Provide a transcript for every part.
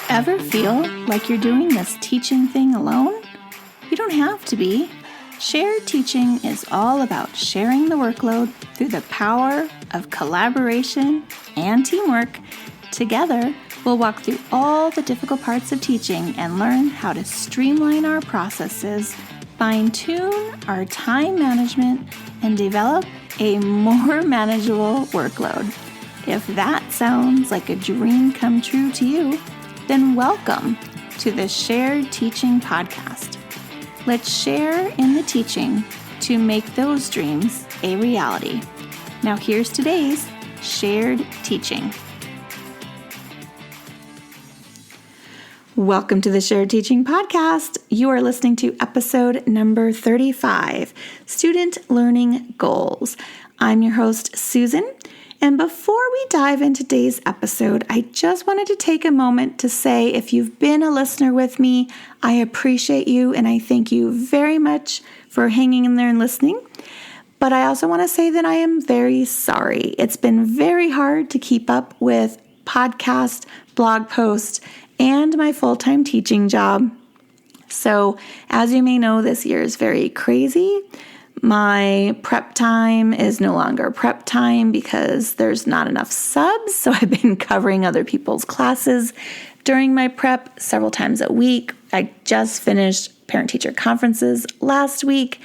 Ever feel like you're doing this teaching thing alone? You don't have to be. Shared teaching is all about sharing the workload through the power of collaboration and teamwork. Together, we'll walk through all the difficult parts of teaching and learn how to streamline our processes, fine-tune our time management, and develop a more manageable workload. If that sounds like a dream come true to you, then welcome to the Shared Teaching Podcast. Let's share in the teaching to make those dreams a reality. Now here's today's Shared Teaching. Welcome to the Shared Teaching Podcast. You are listening to episode number 35, Student Learning Goals. I'm your host, Susan. And before we dive into today's episode, I just wanted to take a moment to say if you've been a listener with me, I appreciate you and I thank you very much for hanging in there and listening. But I also want to say that I am very sorry. It's been very hard to keep up with podcast, blog posts, and my full-time teaching job. So as you may know, this year is very crazy. My prep time is no longer prep time because there's not enough subs. So I've been covering other people's classes during my prep several times a week. I just finished parent-teacher conferences last week.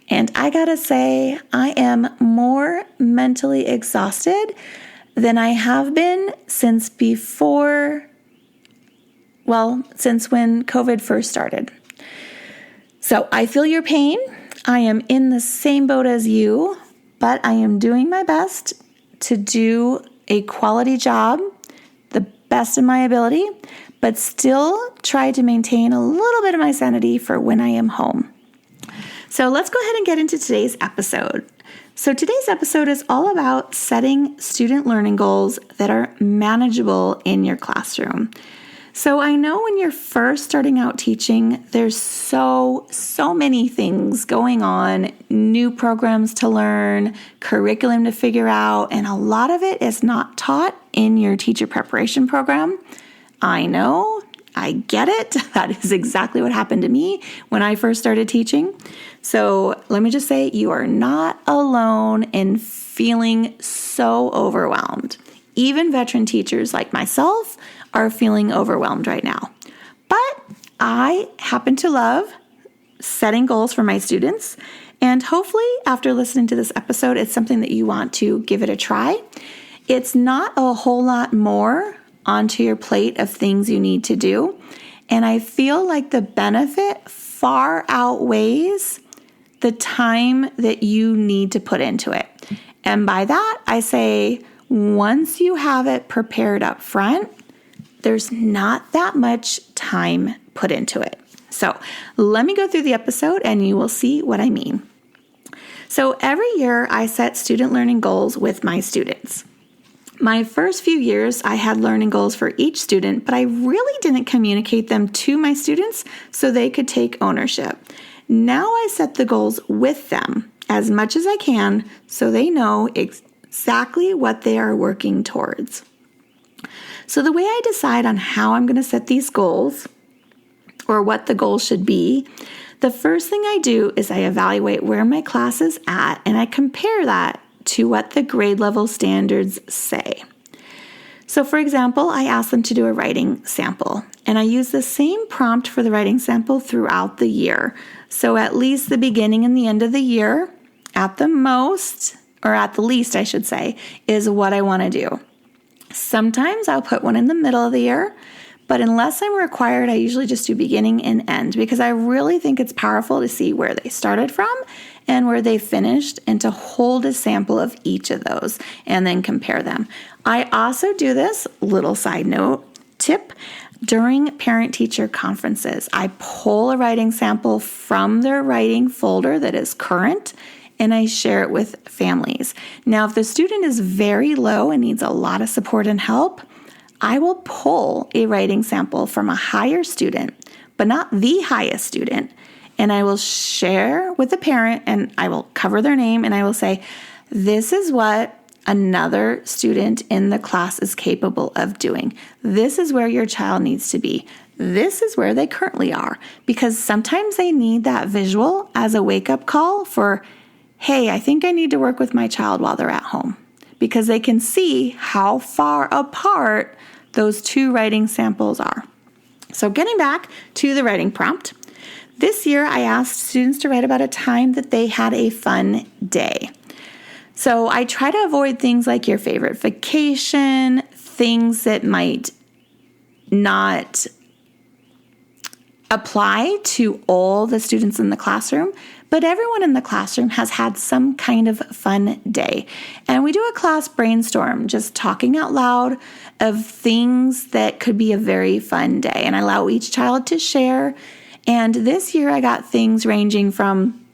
And I gotta say, I am more mentally exhausted than I have been since when COVID first started. So I feel your pain. I am in the same boat as you, but I am doing my best to do a quality job, the best of my ability, but still try to maintain a little bit of my sanity for when I am home. So let's go ahead and get into today's episode. So today's episode is all about setting student learning goals that are manageable in your classroom. So I know when you're first starting out teaching, there's so many things going on, new programs to learn, curriculum to figure out, and a lot of it is not taught in your teacher preparation program. I know, I get it. That is exactly what happened to me when I first started teaching. So let me just say, you are not alone in feeling so overwhelmed. Even veteran teachers like myself are feeling overwhelmed right now. But I happen to love setting goals for my students. And hopefully after listening to this episode, it's something that you want to give it a try. It's not a whole lot more onto your plate of things you need to do. And I feel like the benefit far outweighs the time that you need to put into it. And by that, I say, once you have it prepared up front, there's not that much time put into it. So let me go through the episode and you will see what I mean. So every year I set student learning goals with my students. My first few years I had learning goals for each student, but I really didn't communicate them to my students so they could take ownership. Now I set the goals with them as much as I can so they know exactly what they are working towards. So the way I decide on how I'm going to set these goals or what the goals should be, the first thing I do is I evaluate where my class is at and I compare that to what the grade level standards say. So for example, I ask them to do a writing sample and I use the same prompt for the writing sample throughout the year. So at least the beginning and the end of the year, at the most, or at the least I should say, is what I want to do. Sometimes I'll put one in the middle of the year, but unless I'm required, I usually just do beginning and end because I really think it's powerful to see where they started from and where they finished and to hold a sample of each of those and then compare them. I also do this, little side note, tip, during parent-teacher conferences. I pull a writing sample from their writing folder that is current and I share it with families. Now, if the student is very low and needs a lot of support and help, I will pull a writing sample from a higher student, but not the highest student, and I will share with the parent and I will cover their name and I will say, this is what another student in the class is capable of doing. This is where your child needs to be. This is where they currently are, because sometimes they need that visual as a wake-up call for, hey, I think I need to work with my child while they're at home, because they can see how far apart those two writing samples are. So getting back to the writing prompt, this year I asked students to write about a time that they had a fun day. So I try to avoid things like your favorite vacation, things that might not apply to all the students in the classroom, but everyone in the classroom has had some kind of fun day. And we do a class brainstorm, just talking out loud of things that could be a very fun day. And I allow each child to share. And this year I got things ranging from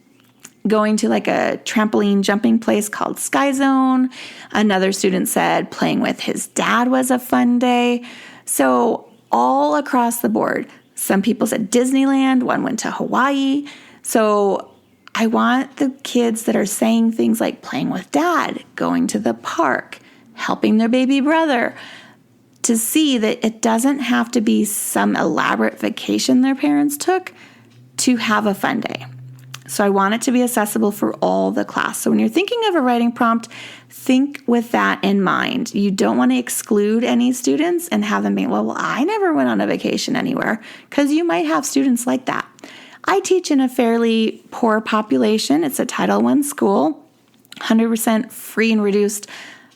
going to like a trampoline jumping place called Sky Zone. Another student said playing with his dad was a fun day. So all across the board. Some people said Disneyland, one went to Hawaii. So I want the kids that are saying things like playing with dad, going to the park, helping their baby brother, to see that it doesn't have to be some elaborate vacation their parents took to have a fun day. So I want it to be accessible for all the class. So when you're thinking of a writing prompt, think with that in mind. You don't want to exclude any students and have them be, well, I never went on a vacation anywhere, because you might have students like that. I teach in a fairly poor population. It's a Title I school, 100% free and reduced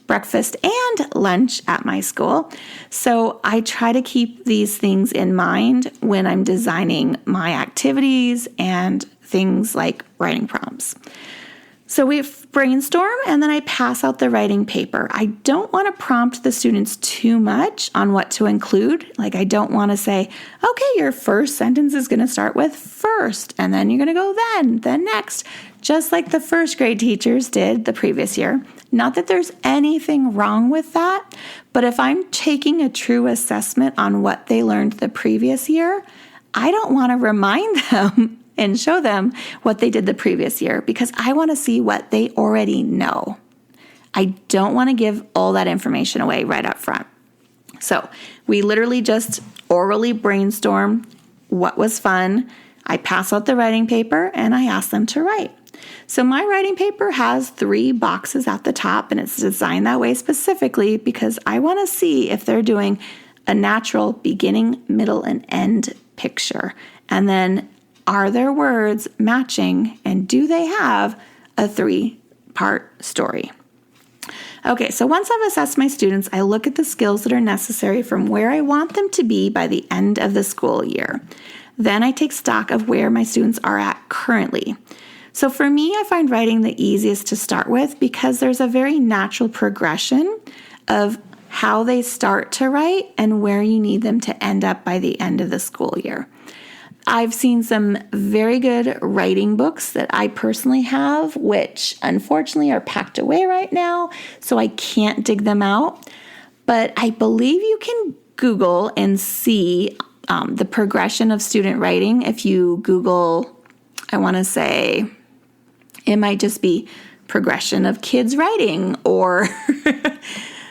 breakfast and lunch at my school. So I try to keep these things in mind when I'm designing my activities and things like writing prompts. So we brainstorm and then I pass out the writing paper. I don't want to prompt the students too much on what to include. Like I don't want to say, okay, your first sentence is going to start with first, and then you're going to go then next, just like the first grade teachers did the previous year. Not that there's anything wrong with that, but if I'm taking a true assessment on what they learned the previous year, I don't want to remind them and show them what they did the previous year, because I want to see what they already know. I don't want to give all that information away right up front. So we literally just orally brainstorm what was fun. I pass out the writing paper and I ask them to write. So my writing paper has 3 boxes at the top, and it's designed that way specifically because I want to see if they're doing a natural beginning, middle, and end picture. And then are their words matching, and do they have a 3-part story? Okay, so once I've assessed my students, I look at the skills that are necessary from where I want them to be by the end of the school year. Then I take stock of where my students are at currently. So for me, I find writing the easiest to start with because there's a very natural progression of how they start to write and where you need them to end up by the end of the school year. I've seen some very good writing books that I personally have, which unfortunately are packed away right now, so I can't dig them out. But I believe you can Google and see the progression of student writing. If you Google, I want to say, it might just be progression of kids writing or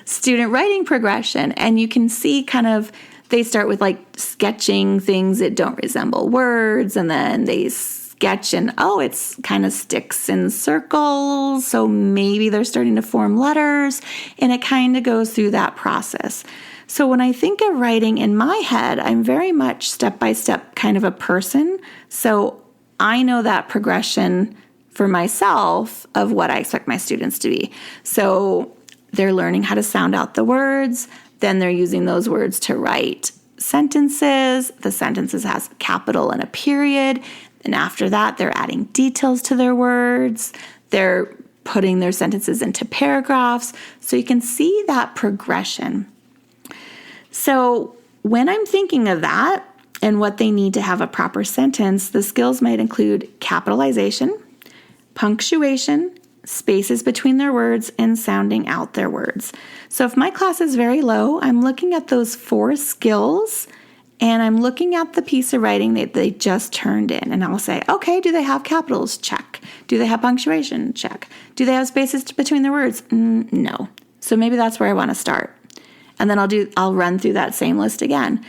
student writing progression, and you can see kind of they start with like sketching things that don't resemble words, and then they sketch and, it's kind of sticks and circles. So maybe they're starting to form letters, and it kind of goes through that process. So when I think of writing in my head, I'm very much step-by-step kind of a person. So I know that progression for myself of what I expect my students to be. So they're learning how to sound out the words. Then they're using those words to write sentences. The sentences has a capital and a period. And after that, they're adding details to their words. They're putting their sentences into paragraphs. So you can see that progression. So when I'm thinking of that and what they need to have a proper sentence, the skills might include capitalization, punctuation, spaces between their words, and sounding out their words. So if my class is very low, I'm looking at those 4 skills and I'm looking at the piece of writing that they just turned in, and I'll say, okay, do they have capitals? Check. Do they have punctuation? Check. Do they have spaces between the words? No. So maybe that's where I want to start. And then I'll run through that same list again.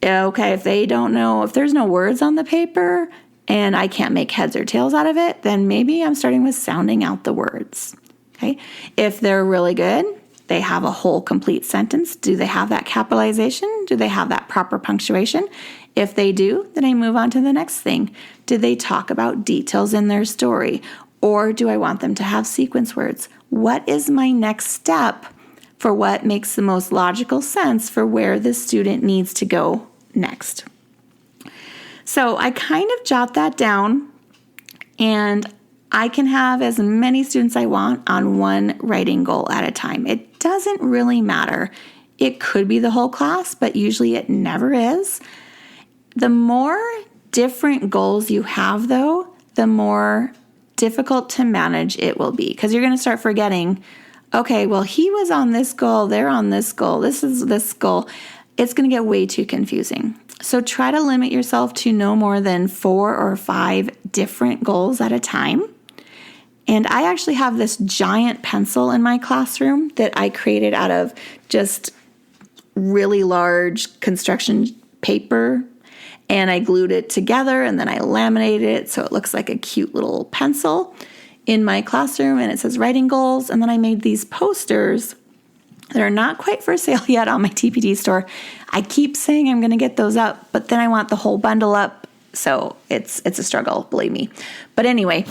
Okay, if they don't know, if there's no words on the paper and I can't make heads or tails out of it, then maybe I'm starting with sounding out the words. Okay. If they're really good, they have a whole complete sentence. Do they have that capitalization? Do they have that proper punctuation? If they do, then I move on to the next thing. Did they talk about details in their story? Or do I want them to have sequence words? What is my next step for what makes the most logical sense for where the student needs to go next? So I kind of jot that down, and I can have as many students I want on one writing goal at a time. It doesn't really matter. It could be the whole class, but usually it never is. The more different goals you have, though, the more difficult to manage it will be, because you're going to start forgetting, okay, well, he was on this goal, they're on this goal, this is this goal. It's going to get way too confusing. So try to limit yourself to no more than 4 or 5 different goals at a time. And I actually have this giant pencil in my classroom that I created out of just really large construction paper. And I glued it together, and then I laminated it so it looks like a cute little pencil in my classroom, and it says writing goals. And then I made these posters that are not quite for sale yet on my TPT store. I keep saying I'm going to get those up, but then I want the whole bundle up. So it's a struggle, believe me. But anyway,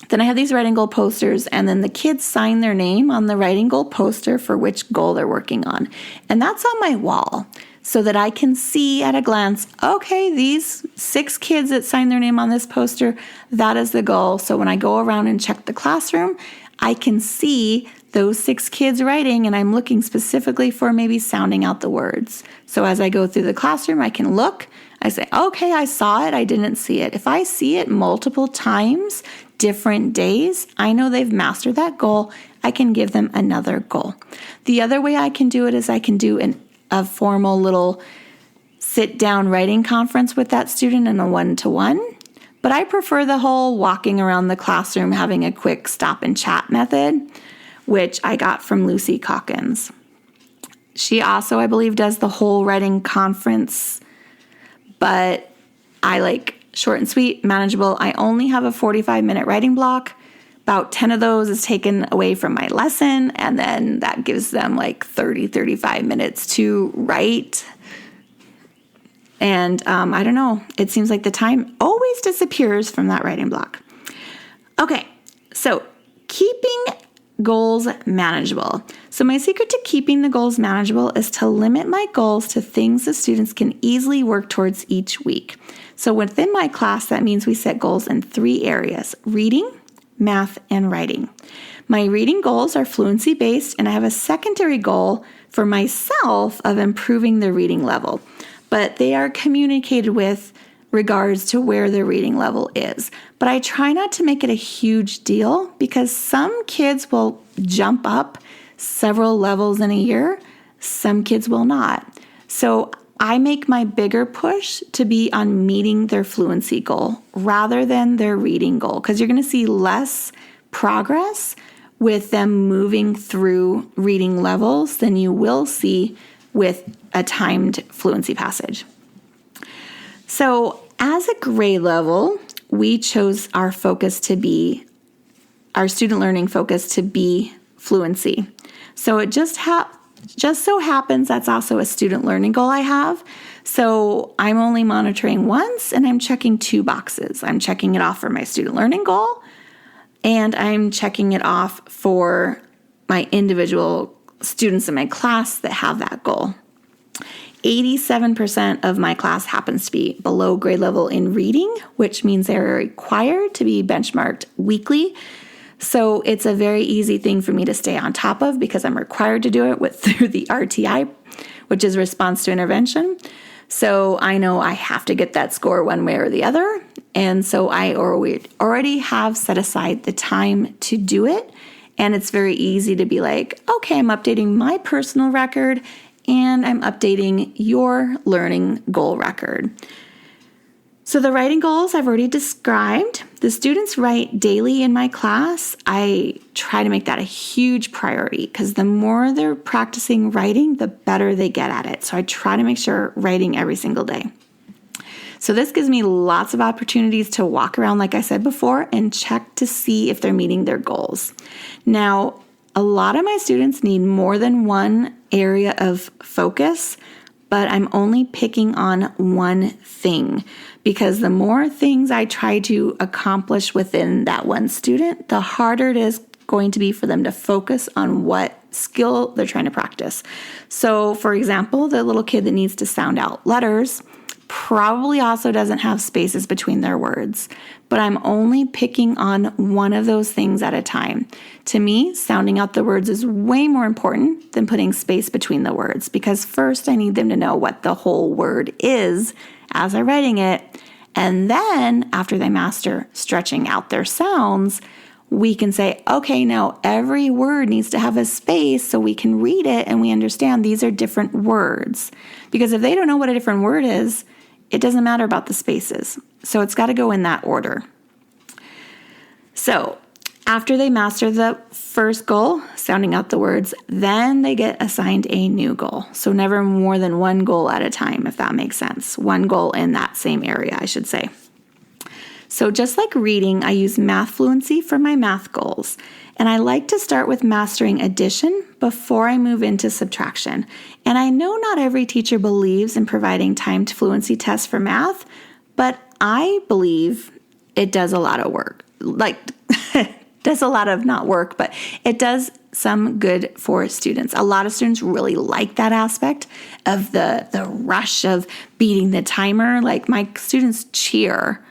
then I have these writing goal posters, and then the kids sign their name on the writing goal poster for which goal they're working on. And that's on my wall so that I can see at a glance, okay, these 6 kids that signed their name on this poster, that is the goal. So when I go around and check the classroom, I can see those 6 kids writing, and I'm looking specifically for maybe sounding out the words. So as I go through the classroom, I can look, I say, okay, I saw it, I didn't see it. If I see it multiple times, different days, I know they've mastered that goal. I can give them another goal. The other way I can do it is I can do a formal little sit-down writing conference with that student in a one-to-one. But I prefer the whole walking around the classroom, having a quick stop and chat method, which I got from Lucy Calkins. She also, I believe, does the whole writing conference, but I like short and sweet, manageable. I only have a 45-minute writing block. About 10 of those is taken away from my lesson, and then that gives them like 30, 35 minutes to write. And I don't know, it seems like the time always disappears from that writing block. Okay, so keeping goals manageable. So my secret to keeping the goals manageable is to limit my goals to things the students can easily work towards each week. So within my class, that means we set goals in 3 areas: reading, math, and writing. My reading goals are fluency based, and I have a secondary goal for myself of improving the reading level, but they are communicated with regards to where the reading level is. But I try not to make it a huge deal because some kids will jump up several levels in a year, some kids will not. So I make my bigger push to be on meeting their fluency goal rather than their reading goal, because you're going to see less progress with them moving through reading levels than you will see with a timed fluency passage. So as a grade level, we chose our focus to be, our student learning focus to be fluency. So it just so happens that's also a student learning goal I have. So I'm only monitoring once, and I'm checking 2 boxes. I'm checking it off for my student learning goal, and I'm checking it off for my individual students in my class that have that goal. 87% of my class happens to be below grade level in reading, which means they're required to be benchmarked weekly. So it's a very easy thing for me to stay on top of because I'm required to do it through the RTI, which is response to intervention. So I know I have to get that score one way or the other. And so I already have set aside the time to do it. And it's very easy to be like, okay, I'm updating my personal record and I'm updating your learning goal record. So the writing goals I've already described. The students write daily in my class. I try to make that a huge priority because the more they're practicing writing, the better they get at it. So I try to make sure writing every single day. So this gives me lots of opportunities to walk around, like I said before, and check to see if they're meeting their goals. Now, a lot of my students need more than one area of focus, but I'm only picking on one thing because the more things I try to accomplish within that one student, the harder it is going to be for them to focus on what skill they're trying to practice. So, for example, the little kid that needs to sound out letters probably also doesn't have spaces between their words, but I'm only picking on one of those things at a time. To me, sounding out the words is way more important than putting space between the words because first I need them to know what the whole word is as I'm writing it, and then after they master stretching out their sounds, we can say, okay, now every word needs to have a space so we can read it and we understand these are different words. Because if they don't know what a different word is, it doesn't matter about the spaces. So it's got to go in that order. So after they master the first goal, sounding out the words, then they get assigned a new goal. So never more than one goal at a time, if that makes sense. One goal in that same area, I should say. So just like reading, I use math fluency for my math goals. And I like to start with mastering addition before I move into subtraction. And I know not every teacher believes in providing timed fluency tests for math, but I believe it does a lot of work. Does a lot of not work, but it does some good for students. A lot of students really like that aspect of the rush of beating the timer. Like my students cheer.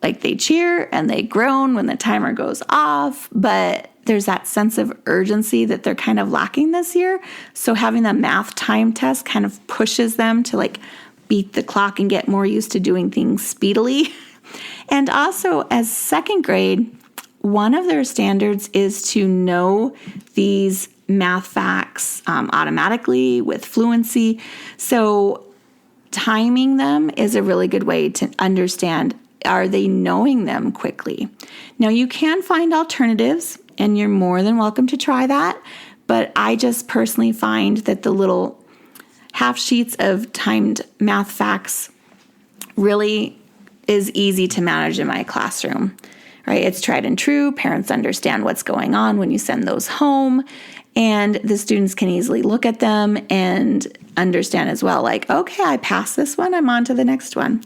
Like they cheer and they groan when the timer goes off, but there's that sense of urgency that they're kind of lacking this year. So having the math time test kind of pushes them to like beat the clock and get more used to doing things speedily. And also as second grade, one of their standards is to know these math facts automatically with fluency. So timing them is a really good way to understand, are they knowing them quickly? Now, you can find alternatives, and you're more than welcome to try that, but I just personally find that the little half sheets of timed math facts really is easy to manage in my classroom, right? It's tried and true. Parents understand what's going on when you send those home, and the students can easily look at them and understand as well, like, okay, I passed this one, I'm on to the next one.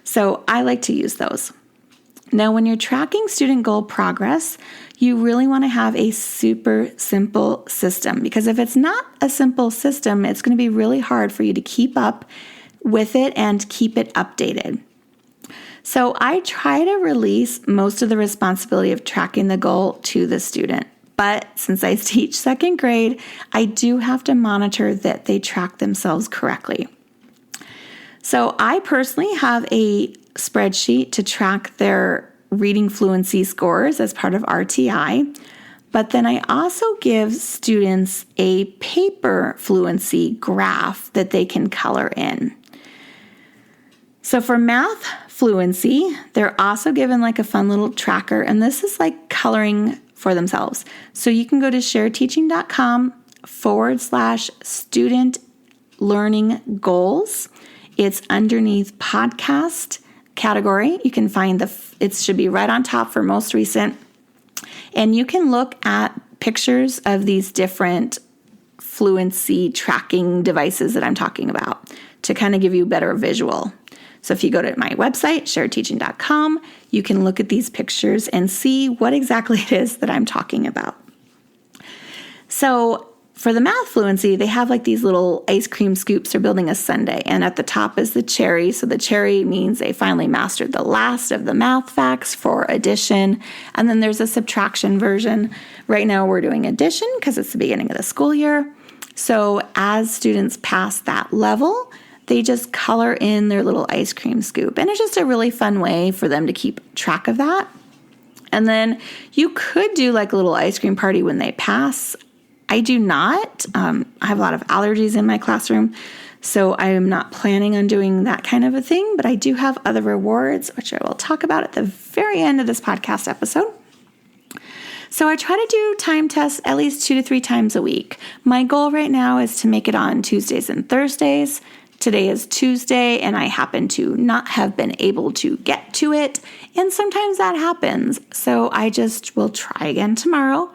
So I like to use those. Now, when you're tracking student goal progress, you really want to have a super simple system because if it's not a simple system, it's going to be really hard for you to keep up with it and keep it updated. So I try to release most of the responsibility of tracking the goal to the student. But since I teach second grade, I do have to monitor that they track themselves correctly. So I personally have a spreadsheet to track their reading fluency scores as part of RTI, but then I also give students a paper fluency graph that they can color in. So for math fluency, they're also given like a fun little tracker, and this is like coloring for themselves. So you can go to shareteaching.com/student learning goals. It's underneath podcast category. You can find it should be right on top for most recent. And you can look at pictures of these different fluency tracking devices that I'm talking about to kind of give you a better visual. So if you go to my website, shareteaching.com, you can look at these pictures and see what exactly it is that I'm talking about. So for the math fluency, they have like these little ice cream scoops. They're building a sundae, and at the top is the cherry. So the cherry means they finally mastered the last of the math facts for addition. And then there's a subtraction version. Right now we're doing addition because it's the beginning of the school year. So as students pass that level, they just color in their little ice cream scoop. And it's just a really fun way for them to keep track of that. And then you could do like a little ice cream party when they pass. I do not. I have a lot of allergies in my classroom, so I am not planning on doing that kind of a thing, but I do have other rewards, which I will talk about at the very end of this podcast episode. So I try to do time tests at least 2 to 3 times a week. My goal right now is to make it on Tuesdays and Thursdays. Today is Tuesday, and I happen to not have been able to get to it, and sometimes that happens. So I just will try again tomorrow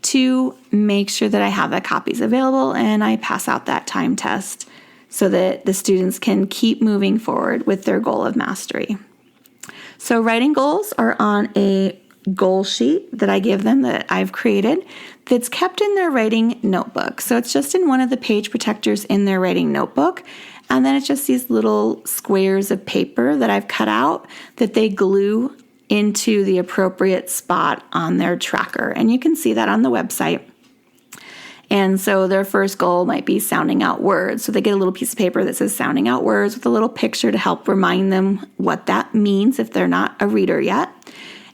to make sure that I have the copies available and I pass out that time test so that the students can keep moving forward with their goal of mastery. So writing goals are on a goal sheet that I give them that I've created that's kept in their writing notebook. So it's just in one of the page protectors in their writing notebook. And then it's just these little squares of paper that I've cut out that they glue into the appropriate spot on their tracker. And you can see that on the website. And so their first goal might be sounding out words. So they get a little piece of paper that says sounding out words with a little picture to help remind them what that means if they're not a reader yet.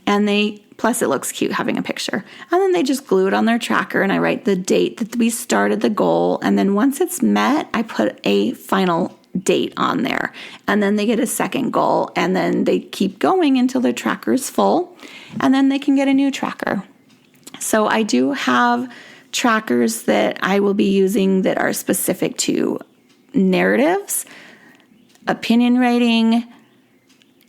And plus it looks cute having a picture. And then they just glue it on their tracker and I write the date that we started the goal. And then once it's met, I put a final date on there. And then they get a second goal and then they keep going until their tracker is full. And then they can get a new tracker. So I do have trackers that I will be using that are specific to narratives, opinion writing,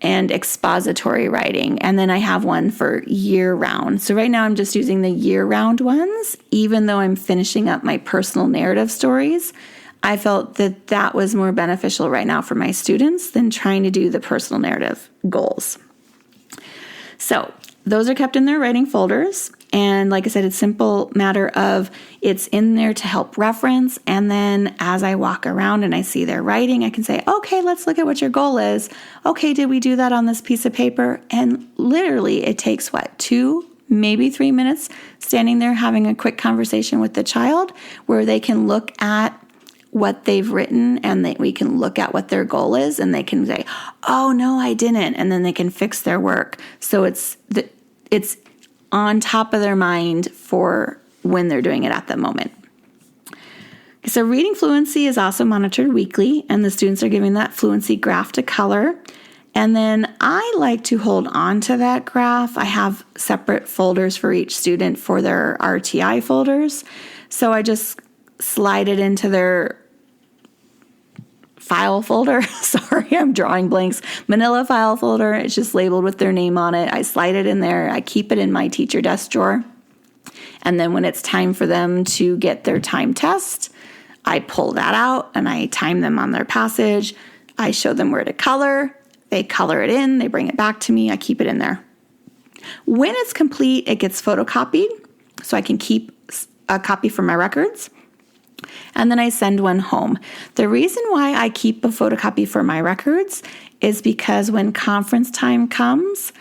and expository writing. And then I have one for year-round. So right now I'm just using the year-round ones, even though I'm finishing up my personal narrative stories. I felt that that was more beneficial right now for my students than trying to do the personal narrative goals. So those are kept in their writing folders. And like I said, it's a simple matter of it's in there to help reference. And then as I walk around and I see their writing, I can say, okay, let's look at what your goal is. Okay, did we do that on this piece of paper? And literally it takes 2, maybe 3 minutes standing there having a quick conversation with the child where they can look at what they've written and we can look at what their goal is and they can say, oh no, I didn't. And then they can fix their work. So it's on top of their mind for when they're doing it at the moment. So reading fluency is also monitored weekly, and the students are giving that fluency graph to color. And then I like to hold on to that graph. I have separate folders for each student for their RTI folders. So I just slide it into their file folder. Sorry, I'm drawing blanks. Manila file folder. It's just labeled with their name on it. I slide it in there. I keep it in my teacher desk drawer. And then when it's time for them to get their time test, I pull that out and I time them on their passage. I show them where to color. They color it in. They bring it back to me. I keep it in there. When it's complete, it gets photocopied so I can keep a copy for my records. And then I send one home. The reason why I keep a photocopy for my records is because when conference time comes,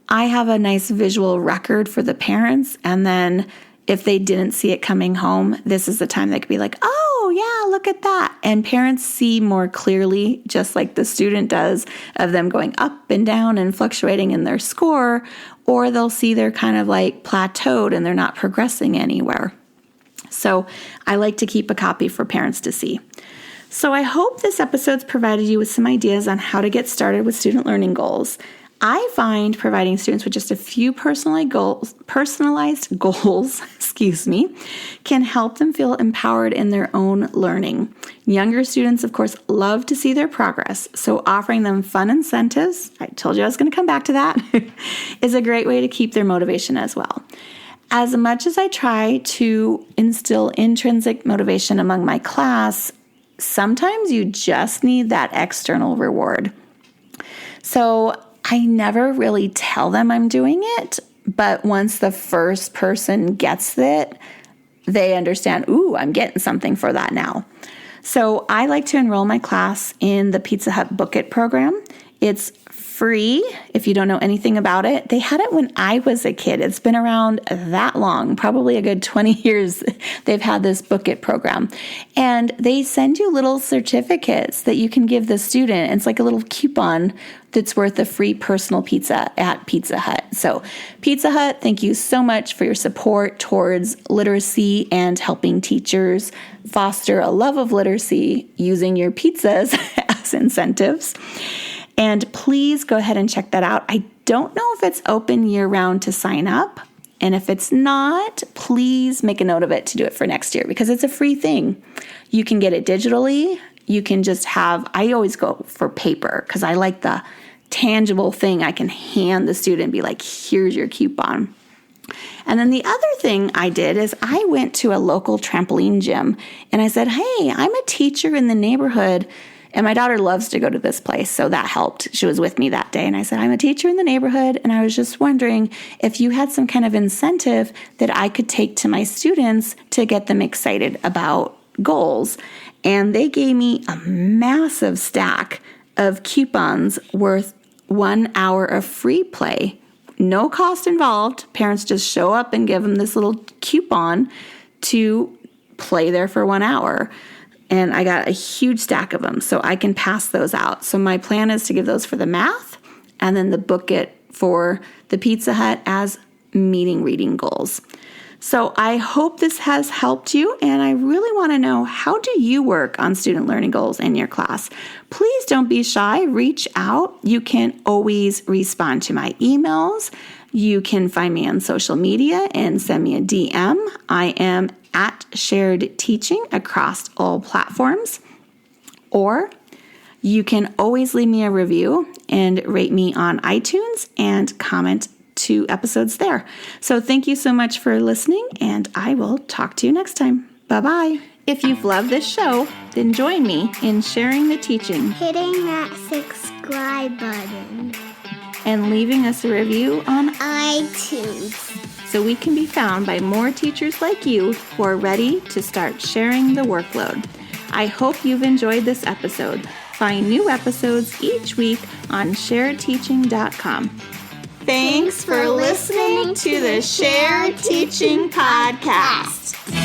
I have a nice visual record for the parents. And then if they didn't see it coming home, this is the time they could be like, oh yeah, look at that. And parents see more clearly, just like the student does, of them going up and down and fluctuating in their score, or they'll see they're kind of like plateaued and they're not progressing anywhere. So I like to keep a copy for parents to see. So I hope this episode's provided you with some ideas on how to get started with student learning goals. I find providing students with just a few personalized goals, can help them feel empowered in their own learning. Younger students, of course, love to see their progress. So offering them fun incentives, I told you I was going to come back to that, is a great way to keep their motivation as well. As much as I try to instill intrinsic motivation among my class, sometimes you just need that external reward. So I never really tell them I'm doing it, but once the first person gets it, they understand, ooh, I'm getting something for that now. So I like to enroll my class in the Pizza Hut Book It program. It's free if you don't know anything about it. They had it when I was a kid. It's been around that long, probably a good 20 years they've had this Book It program. And they send you little certificates that you can give the student. It's like a little coupon that's worth a free personal pizza at Pizza Hut. So Pizza Hut, thank you so much for your support towards literacy and helping teachers foster a love of literacy using your pizzas as incentives. And please go ahead and check that out. I don't know if it's open year-round to sign up. And if it's not, please make a note of it to do it for next year because it's a free thing. You can get it digitally. You can just I always go for paper because I like the tangible thing I can hand the student and be like, here's your coupon. And then the other thing I did is I went to a local trampoline gym and I said, hey, I'm a teacher in the neighborhood. And my daughter loves to go to this place, so that helped. She was with me that day, and I said, I'm a teacher in the neighborhood, and I was just wondering if you had some kind of incentive that I could take to my students to get them excited about goals. And they gave me a massive stack of coupons worth 1 hour of free play. No cost involved. Parents just show up and give them this little coupon to play there for 1 hour. And I got a huge stack of them, so I can pass those out. So my plan is to give those for the math and then the Book It for the Pizza Hut as meeting reading goals. So I hope this has helped you, and I really want to know, how do you work on student learning goals in your class? Please don't be shy. Reach out. You can always respond to my emails. You can find me on social media and send me a DM. I am at Shared Teaching across all platforms. Or you can always leave me a review and rate me on iTunes and comment 2 episodes there. So thank you so much for listening, and I will talk to you next time. Bye-bye. If you've loved this show, then join me in sharing the teaching, hitting that subscribe button, and leaving us a review on iTunes, so we can be found by more teachers like you who are ready to start sharing the workload. I hope you've enjoyed this episode. Find new episodes each week on sharedteaching.com. Thanks for listening to the Shared Teaching Podcast.